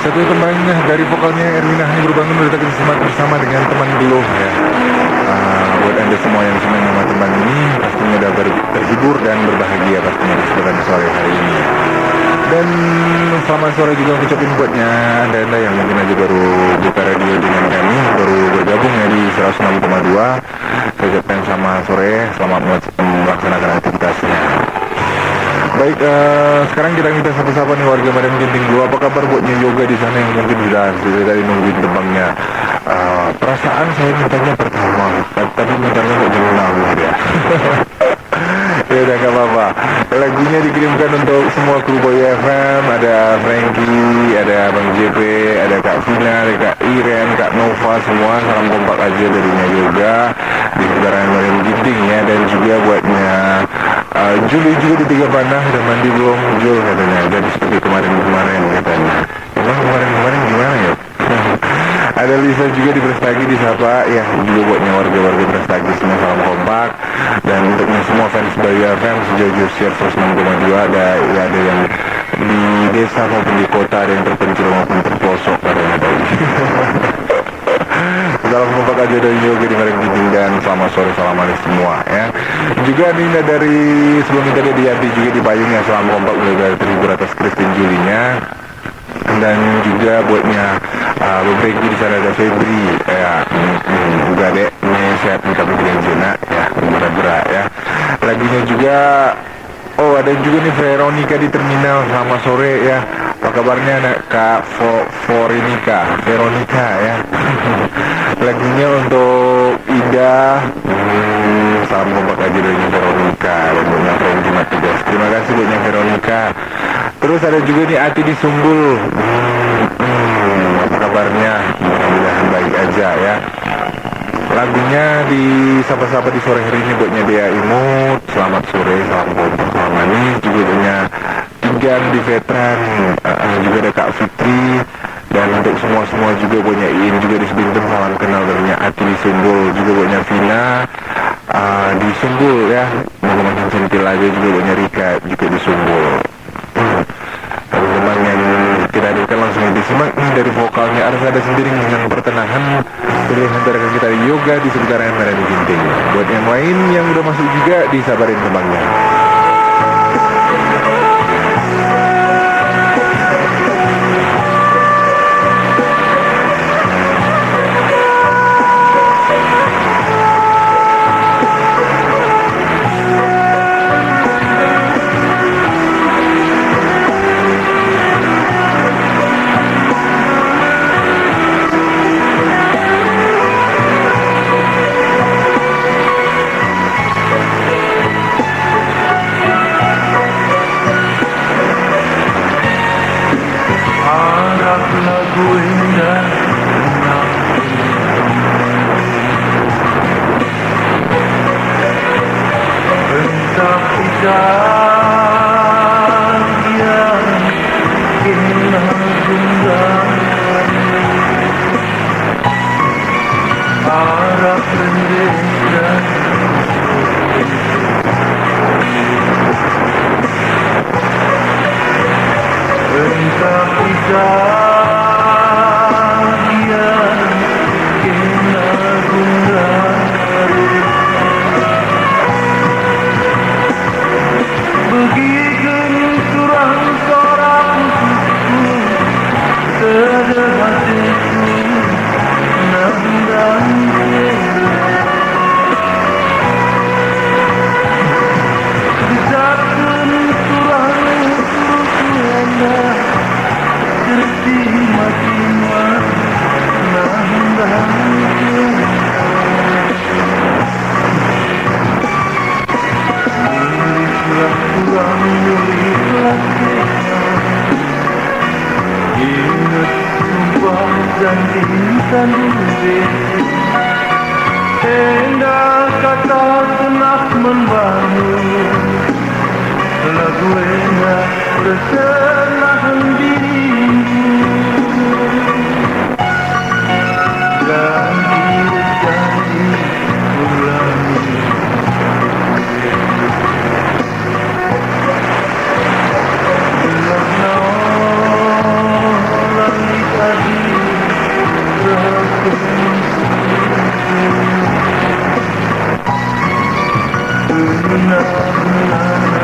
Satu tembangnya dari vokalnya Erwina hanya berbangun meletakkan semangat bersama dengan teman geluh ya. Buat anda semua yang senang sama tembang ini pastinya udah terhibur dan berbahagia pastinya di kesempatan sore hari ini. Dan selamat sore juga aku ucapin buatnya anda-anda yang mungkin aja baru buka radio dengan kami, baru bergabung ya di 106,2. Saya ucapkan selamat sore, selamat melaksanakan aktivitasnya. Baik, sekarang kita minta sapa-sapa nih warga Medan Ginting dulu. Apa kabar buatnya yoga di sana yang mungkin sudah dari nungguin tembangnya? Perasaan saya mintanya pertama, tapi mintanya kok jauh lalu ya. Ya udah gak apa-apa. Lagunya dikirimkan untuk semua kru Boy FM. Ada Frankie, ada Bang JP, ada Kak Vina, ada Kak Iren, Kak Nova. Semua salam kompak aja darinya yoga di sekitaran Medan Ginting ya. Dan juga buatnya Juli juga di Tiga Panah. Udah mandi belum Jul katanya? Jadi seperti kemarin-kemarin katanya. Emang kemarin-kemarin gimana ya? Ada Lisa juga di Prestagi disapa ya, juga buatnya warga-warga Prestagi semua salam kompak. Dan untuknya semua fans Bayu FM sejauh share 106,2 ada yang di desa maupun di kota, ada yang terpencil maupun terpelosok katanya tadi. Salam kompak aja dari yoga di Medan Ginting dan selamat sore, salam alaikum semua ya. Juga Nina dari sebelum tadi di Yanti juga di Payung ya, salam kompak mulai terhibur atas Christine Julinya. Dan juga buatnya beberapa di sana ada Febri ya, juga dek ini sehat minta begini Jena ya, berat-berat ya. Lagunya juga ada juga nih Veronica di terminal, selamat sore ya. Apa kabarnya anak Kak Veronica ya. Lagunya untuk Ida, salam kompak aja dari Veronica dan buatnya Frankie Matigas. Terima kasih buatnya Veronica. Terus ada juga nih Ati di Sumbul. Apa kabarnya? Mudah-mudahan baik aja ya. Lagunya di sapa-sapa di sore hari ini buatnya Dea Imut. Selamat sore, salam kompak, salam manis. Juga punya Tigan di Veteran. Juga ada Kak Fitri. Dan untuk semua juga punya Iin juga di Sebintung, salam kenal darinya Ati di Sumbul. Juga punya Vina di Sumbul ya. Mau centil aja juga punya Rika juga di Sumbul. Teman-teman yang tidak hadirkan langsung disimak nih dari vokalnya ada sendiri yang pertengahan pilihan dari kita yoga di sekitaran Medan Ginting. Buat yang lain yang udah masuk juga disabarin kembangnya. benar-benar